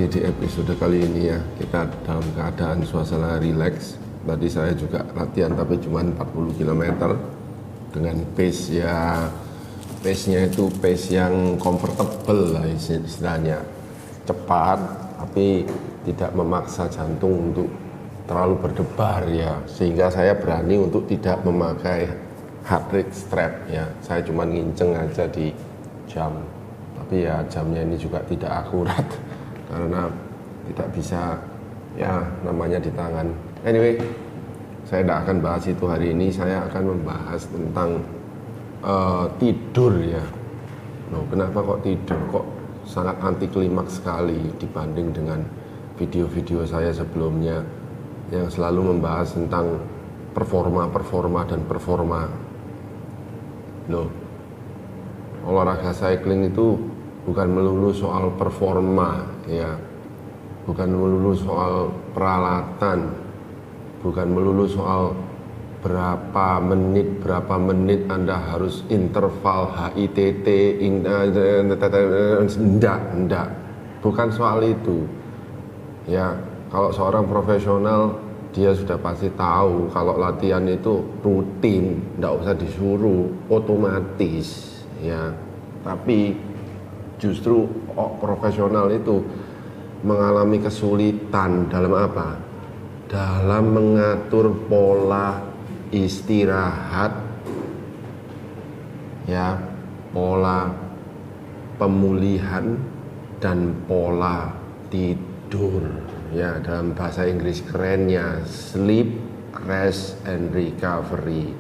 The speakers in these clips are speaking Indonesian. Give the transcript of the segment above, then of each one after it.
lagi di episode kali ini ya. Kita dalam keadaan suasana rileks. Tadi saya juga latihan tapi cuma 40 km dengan pace-nya itu pace yang comfortable lah istilahnya. Cepat tapi tidak memaksa jantung untuk terlalu berdebar ya. Sehingga saya berani untuk tidak memakai heart rate strap ya. Saya cuma nginceng aja di jam. Tapi ya jamnya ini juga tidak akurat karena tidak bisa ya namanya di tangan. Anyway, saya tidak akan bahas itu hari ini. Saya akan membahas tentang tidur ya. Loh, kenapa kok tidur? Kok sangat anti klimaks sekali dibanding dengan video-video saya sebelumnya yang selalu membahas tentang performa dan performa. Loh, olahraga cycling itu bukan melulu soal performa ya, bukan melulu soal peralatan, bukan melulu soal berapa menit Anda harus interval HIIT, enggak, bukan soal itu ya. Kalau seorang profesional dia sudah pasti tahu kalau latihan itu rutin, enggak usah disuruh, otomatis ya. Tapi justru profesional itu mengalami kesulitan dalam apa? Dalam mengatur pola istirahat ya, pola pemulihan dan pola tidur ya, dalam bahasa Inggris kerennya sleep, rest and recovery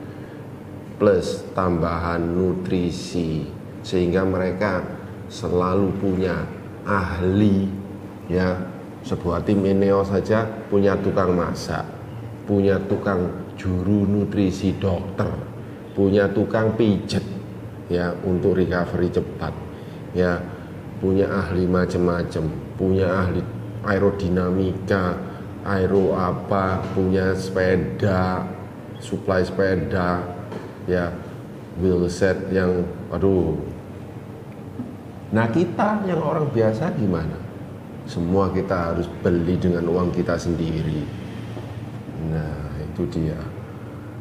plus tambahan nutrisi, sehingga mereka selalu punya ahli ya. Sebuah tim Ineos saja punya tukang masak, punya tukang juru nutrisi dokter, punya tukang pijet ya untuk recovery cepat ya, punya ahli macam-macam, punya ahli aerodinamika, punya sepeda, supply sepeda ya, wheelset yang Nah kita yang orang biasa gimana? Semua kita harus beli dengan uang kita sendiri. Nah itu dia.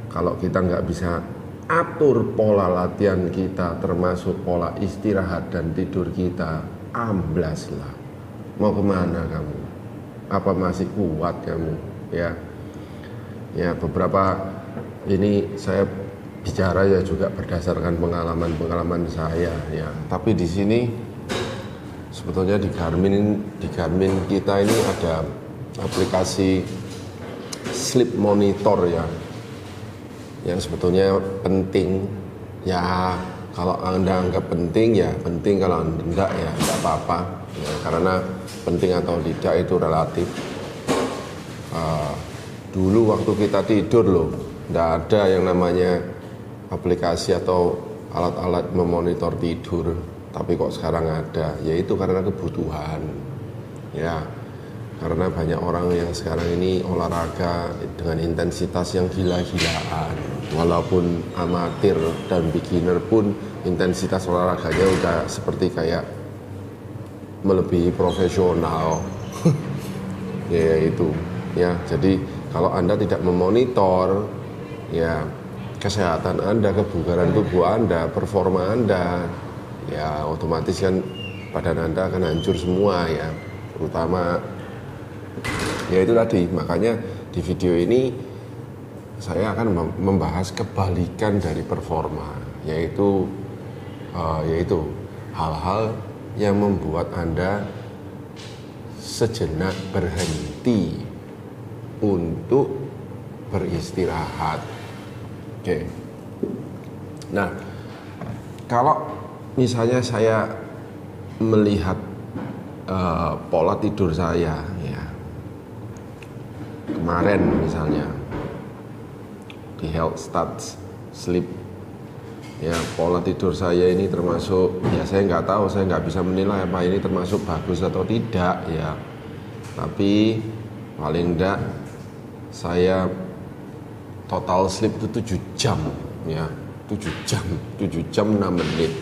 Kalau kita nggak bisa atur pola latihan kita, termasuk pola istirahat dan tidur kita, amblas lah. Mau kemana kamu? Apa masih kuat kamu? Ya beberapa ini saya bicara ya juga berdasarkan pengalaman saya ya. Tapi di sini sebetulnya di Garmin kita ini ada aplikasi sleep monitor ya, yang sebetulnya penting ya. Kalau Anda anggap penting ya penting, kalau enggak ya enggak apa-apa ya, karena penting atau tidak itu relatif. Dulu waktu kita tidur loh, enggak ada yang namanya aplikasi atau alat-alat memonitor tidur, tapi kok sekarang ada, yaitu karena kebutuhan ya, karena banyak orang yang sekarang ini olahraga dengan intensitas yang gila-gilaan. Walaupun amatir dan beginner pun intensitas olahraganya udah seperti kayak melebihi profesional ya itu ya. Jadi kalau Anda tidak memonitor ya kesehatan Anda, kebugaran tubuh Anda, performa Anda, ya otomatis kan badan Anda akan hancur semua ya. Terutama ya itu tadi, makanya di video ini saya akan membahas kebalikan dari performa, yaitu hal-hal yang membuat Anda sejenak berhenti untuk beristirahat. Oke. Nah, kalau misalnya saya melihat pola tidur saya ya, kemarin misalnya di Health Stats Sleep ya, pola tidur saya ini termasuk ya, saya nggak tahu, saya nggak bisa menilai apa ini termasuk bagus atau tidak ya, tapi paling enggak saya total sleep itu 7 jam ya, 7 jam 6 menit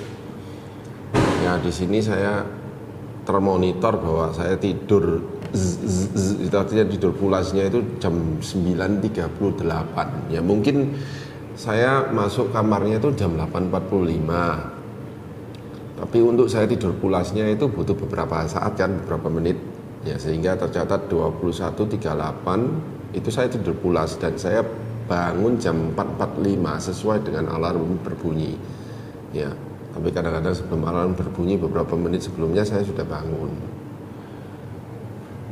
ya. Di sini saya termonitor bahwa saya tidur itu artinya tidur pulasnya itu jam 9.38. Ya mungkin saya masuk kamarnya itu jam 8.45. Tapi untuk saya tidur pulasnya itu butuh beberapa saat kan, beberapa menit. Ya sehingga tercatat 21.38 itu saya tidur pulas dan saya bangun jam 4.45 sesuai dengan alarm berbunyi. Ya, tapi kadang-kadang sebelum alarm berbunyi beberapa menit sebelumnya saya sudah bangun.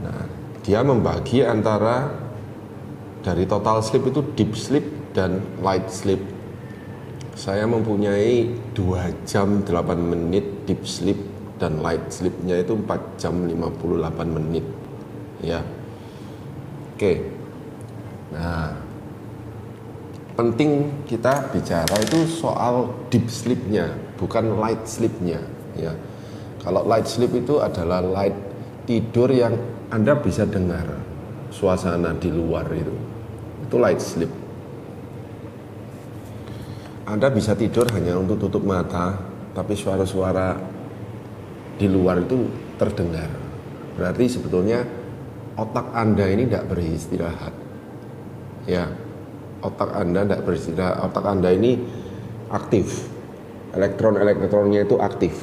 Nah, dia membagi antara dari total sleep itu deep sleep dan light sleep. Saya mempunyai 2 jam 8 menit deep sleep dan light sleepnya itu 4 jam 58 menit. Ya. Oke. Nah, penting kita bicara itu soal deep sleepnya, bukan light sleepnya. Ya. Kalau light sleep itu adalah light tidur yang Anda bisa dengar suasana di luar itu light sleep. Anda bisa tidur hanya untuk tutup mata, tapi suara-suara di luar itu terdengar. Berarti sebetulnya otak Anda ini tidak beristirahat. Ya, otak Anda tidak beristirahat. Otak Anda ini aktif. Elektron-elektronnya itu aktif.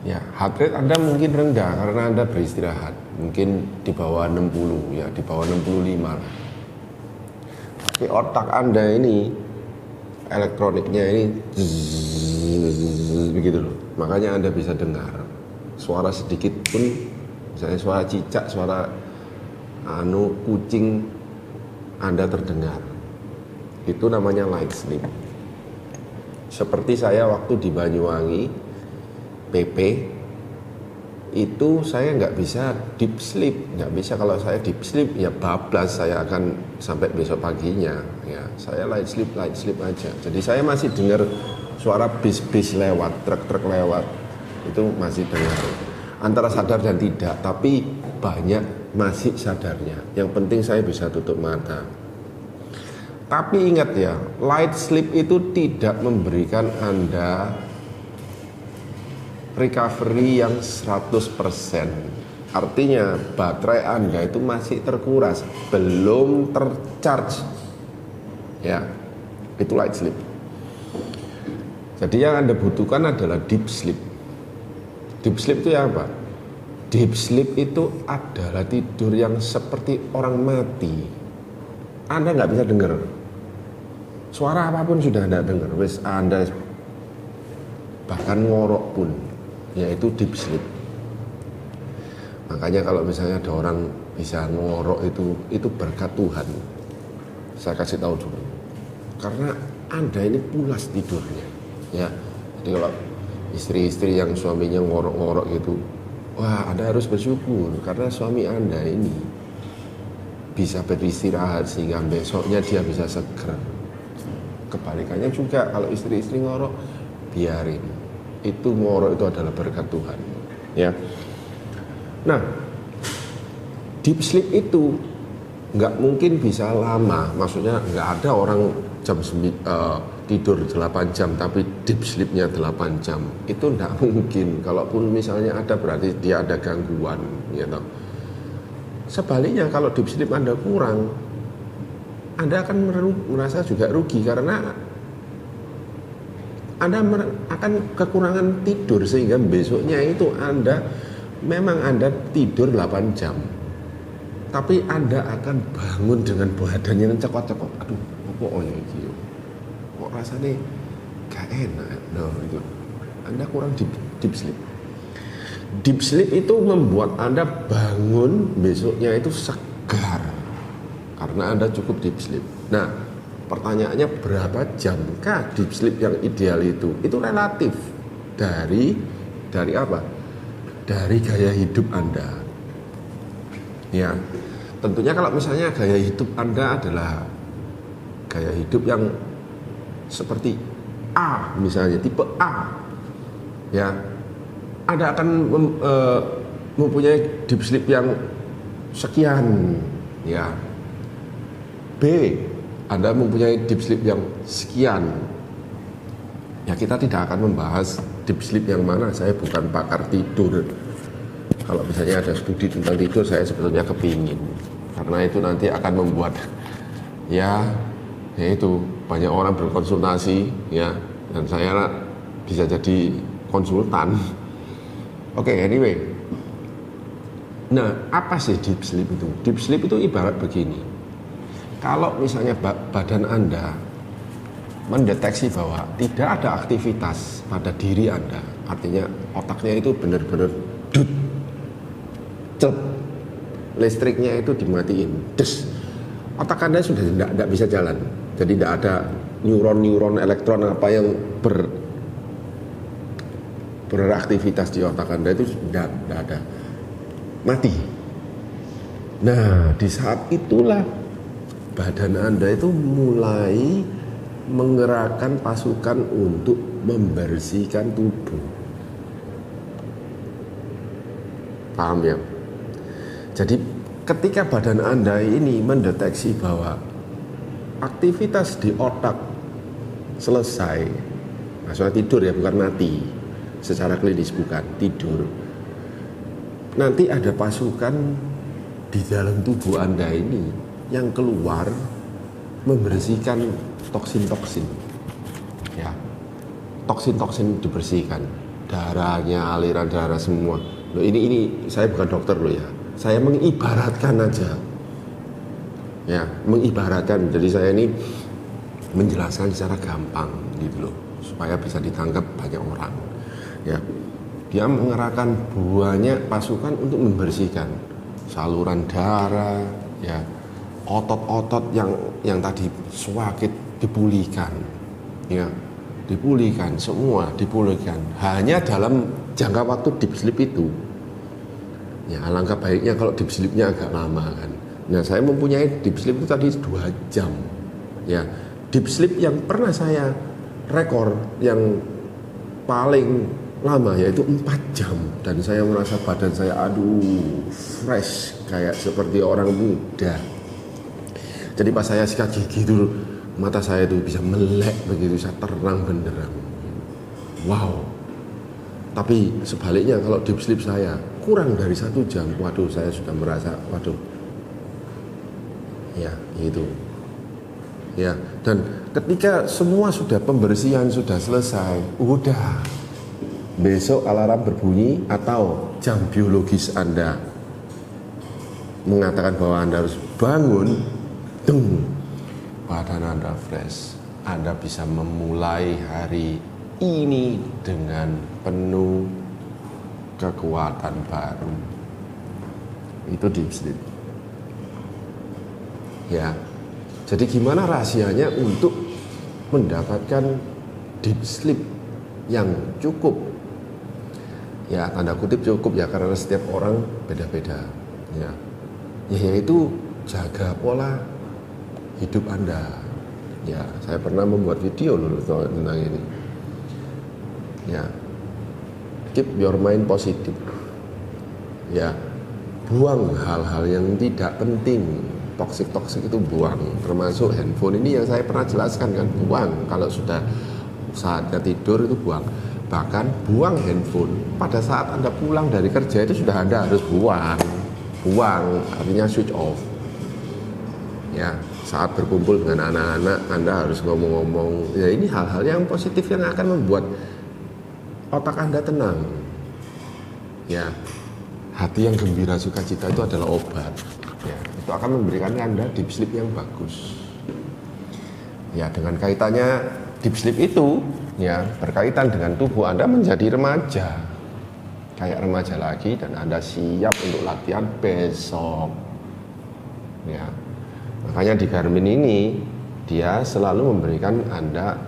Ya, heart rate Anda mungkin rendah karena Anda beristirahat. Mungkin di bawah 60, ya, di bawah 65 lah. Tapi otak Anda ini elektroniknya ini begitu loh. Makanya Anda bisa dengar suara sedikit pun, misalnya suara cicak, suara kucing Anda terdengar. Itu namanya light sleep. Seperti saya waktu di Banyuwangi PP itu saya nggak bisa deep sleep, nggak bisa. Kalau saya deep sleep ya bablas, saya akan sampai besok paginya. Ya, saya light sleep aja. Jadi saya masih dengar suara bis-bis lewat, truk-truk lewat, itu masih dengar. Antara sadar dan tidak, tapi banyak masih sadarnya. Yang penting saya bisa tutup mata. Tapi ingat ya, light sleep itu tidak memberikan Anda recovery yang 100%. Artinya baterai Anda itu masih terkuras, belum tercharge. Ya, itu light sleep. Jadi yang Anda butuhkan adalah deep sleep. Deep sleep itu ya apa? Deep sleep itu adalah tidur yang seperti orang mati. Anda nggak bisa dengar. Suara apapun sudah Anda dengar. Wes Anda bahkan ngorok pun, yaitu deep sleep. Makanya kalau misalnya ada orang bisa ngorok itu berkat Tuhan. Saya kasih tahu dulu. Karena Anda ini pulas tidurnya. Ya. Jadi kalau istri-istri yang suaminya ngorok-ngorok gitu, wah, Anda harus bersyukur karena suami Anda ini bisa beristirahat sehingga besoknya dia bisa seger. Kebalikannya juga kalau istri-istri ngorok, biarin. Itu ngorok itu adalah berkat Tuhan. Ya. Nah, deep sleep itu nggak mungkin bisa lama. Maksudnya nggak ada orang tidur 8 jam tapi deep sleepnya 8 jam. Itu nggak mungkin. Kalaupun misalnya ada, berarti dia ada gangguan, gitu. Sebaliknya kalau deep sleep Anda kurang, Anda akan merasa juga rugi karena Anda akan kekurangan tidur sehingga besoknya itu memang Anda tidur 8 jam. Tapi Anda akan bangun dengan badannya yang cekot-cekot. Aduh, apa ya iki? Kok rasanya gak enak. Nah, itu. Anda kurang deep sleep. Deep sleep itu membuat Anda bangun besoknya itu segar. Karena Anda cukup deep sleep. Nah, pertanyaannya berapa jamkah deep sleep yang ideal itu? Itu relatif dari apa? Dari gaya hidup Anda. Ya, tentunya kalau misalnya gaya hidup Anda adalah gaya hidup yang seperti A, misalnya tipe A, ya, Anda akan mempunyai deep sleep yang sekian, ya. B, Anda mempunyai deep sleep yang sekian. Ya, kita tidak akan membahas deep sleep yang mana, saya bukan pakar tidur. Kalau misalnya ada studi tentang tidur, saya sebetulnya kepingin, karena itu nanti akan membuat ya itu banyak orang berkonsultasi ya, dan saya bisa jadi konsultan. Oke, anyway. Nah, apa sih deep sleep itu? Deep sleep itu ibarat begini. Kalau misalnya badan Anda mendeteksi bahwa tidak ada aktivitas pada diri Anda, artinya otaknya itu benar-benar dut, cep, listriknya itu dimatiin, des, otak Anda sudah tidak bisa jalan. Jadi tidak ada neuron elektron apa yang beraktivitas di otak Anda, itu tidak ada, mati. Nah, di saat itulah badan Anda itu mulai menggerakkan pasukan untuk membersihkan tubuh. Paham ya? Jadi ketika badan Anda ini mendeteksi bahwa aktivitas di otak selesai, maksudnya tidur ya, bukan mati, secara klinis bukan tidur, nanti ada pasukan di dalam tubuh Anda ini yang keluar membersihkan toksin-toksin ya, toksin-toksin dibersihkan, darahnya, aliran darah semua. Loh, ini saya bukan dokter loh ya, saya mengibaratkan aja ya, mengibaratkan. Jadi saya ini menjelaskan secara gampang gitu loh, supaya bisa ditangkap banyak orang ya. Dia mengerahkan banyak pasukan untuk membersihkan saluran darah ya, otot-otot yang tadi sakit dipulihkan ya, dipulihkan semua, dipulihkan hanya dalam jangka waktu deep sleep itu ya. Alangkah baiknya kalau deep sleepnya agak lama kan. Nah, saya mempunyai deep sleep itu tadi 2 jam ya. Deep sleep yang pernah saya rekor yang paling lama yaitu 4 jam, dan saya merasa badan saya fresh, kayak seperti orang muda. Jadi pas saya sikat gigi itu, mata saya itu bisa melek begitu, bisa terang benderang. Wow. Tapi sebaliknya kalau deep sleep saya kurang dari 1 jam, waduh, saya sudah merasa waduh. Ya, itu. Ya, dan ketika semua sudah pembersihan sudah selesai, udah. Besok alarm berbunyi atau jam biologis Anda mengatakan bahwa Anda harus bangun, deng, badan Anda fresh. Anda bisa memulai hari ini dengan penuh kekuatan baru. Itu deep sleep. Ya. Jadi gimana rahasianya untuk mendapatkan deep sleep yang cukup? Ya, tanda kutip cukup ya, karena setiap orang beda-beda ya. Yaitu jaga pola hidup Anda. Ya, saya pernah membuat video loh tentang ini. Ya. Keep your mind positive. Ya. Buang hal-hal yang tidak penting. Toksik-toksik itu buang. Termasuk handphone ini yang saya pernah jelaskan kan, buang. Kalau sudah saatnya tidur itu buang. Bahkan buang handphone pada saat Anda pulang dari kerja itu sudah Anda harus buang. Buang artinya switch off. Ya, saat berkumpul dengan anak-anak Anda harus ngomong-ngomong. Ya, ini hal-hal yang positif yang akan membuat otak Anda tenang. Ya, hati yang gembira, sukacita itu adalah obat. Ya, itu akan memberikan Anda deep sleep yang bagus. Ya, dengan kaitannya deep sleep itu ya berkaitan dengan tubuh Anda menjadi remaja, kayak remaja lagi, dan Anda siap untuk latihan besok ya. Makanya di Garmin ini dia selalu memberikan Anda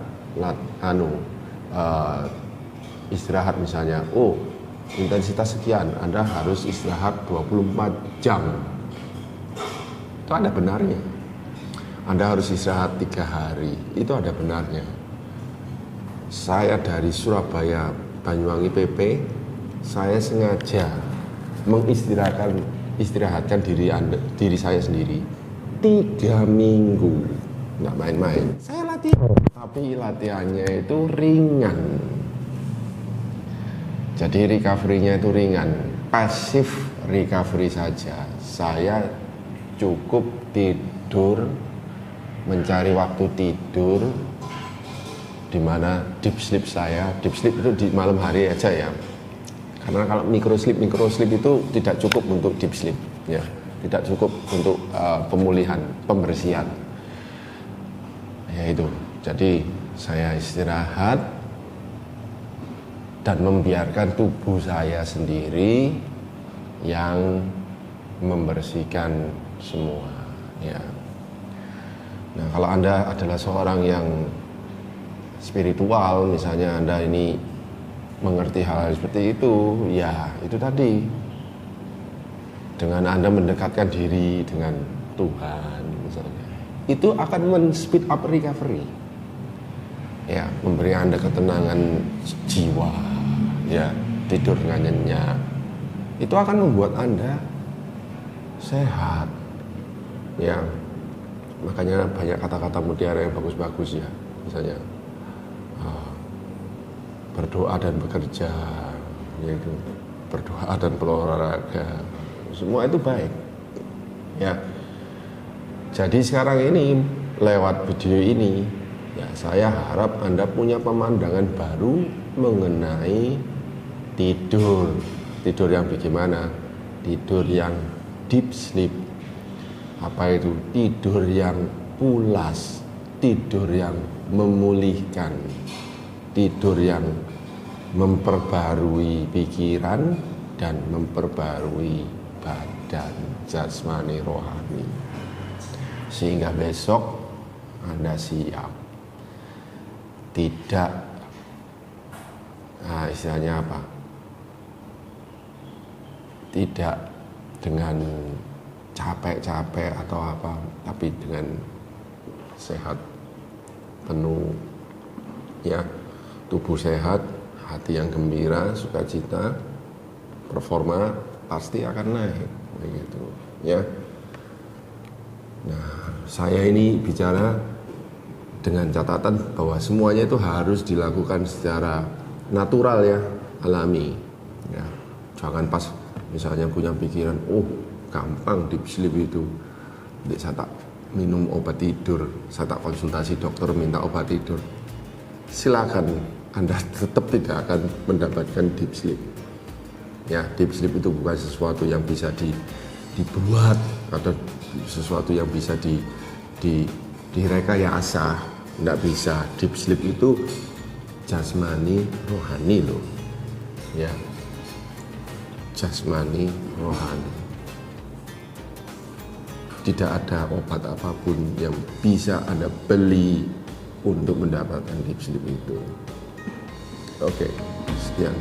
istirahat, misalnya intensitas sekian, Anda harus istirahat 24 jam. Itu ada benarnya. Anda harus istirahat 3 hari, itu ada benarnya. Saya dari Surabaya, Banyuwangi PP, saya sengaja istirahatkan diri saya sendiri 3 minggu, nggak main-main. Saya latihan, tapi latihannya itu ringan, Jadi recovery-nya itu ringan, pasif recovery saja. Saya cukup tidur, mencari waktu tidur, di mana deep sleep itu di malam hari aja ya. Karena kalau micro sleep itu tidak cukup untuk deep sleep, ya, tidak cukup untuk pemulihan, pembersihan. Ya itu. Jadi saya istirahat dan membiarkan tubuh saya sendiri yang membersihkan semua, ya. Nah, kalau Anda adalah seorang yang spiritual, misalnya Anda ini mengerti hal seperti itu, ya itu tadi, dengan Anda mendekatkan diri dengan Tuhan misalnya, itu akan men-speed up recovery, ya, memberi Anda ketenangan jiwa, ya, tidur dengan nyenyak, itu akan membuat Anda sehat, ya. Makanya banyak kata-kata mutiara yang bagus-bagus, ya, misalnya berdoa dan bekerja, yaitu berdoa dan berolahraga, semua itu baik, ya. Jadi sekarang ini lewat video ini, ya, saya harap Anda punya pemandangan baru mengenai tidur yang bagaimana, tidur yang deep sleep. Apa itu? Tidur yang pulas, tidur yang memulihkan, tidur yang memperbarui pikiran dan memperbarui badan, jasmani, rohani, sehingga besok Anda siap. Tidak, istilahnya apa? Tidak dengan capek-capek atau apa, tapi dengan sehat penuh, ya. Tubuh sehat, hati yang gembira, sukacita, performa pasti akan naik, begitu, ya. Nah, saya ini bicara dengan catatan bahwa semuanya itu harus dilakukan secara natural, ya, alami, ya. Jangan pas misalnya punya pikiran, gampang deep sleep itu, saya tak minum obat tidur, saya tak konsultasi dokter minta obat tidur, silakan, Anda tetap tidak akan mendapatkan deep sleep, ya. Deep sleep itu bukan sesuatu yang bisa dibuat atau sesuatu yang bisa direkayasa, tidak bisa. Deep sleep itu jasmani rohani loh, ya, jasmani rohani. Tidak ada obat apapun yang bisa Anda beli untuk mendapatkan deep sleep itu. Oke, sekian.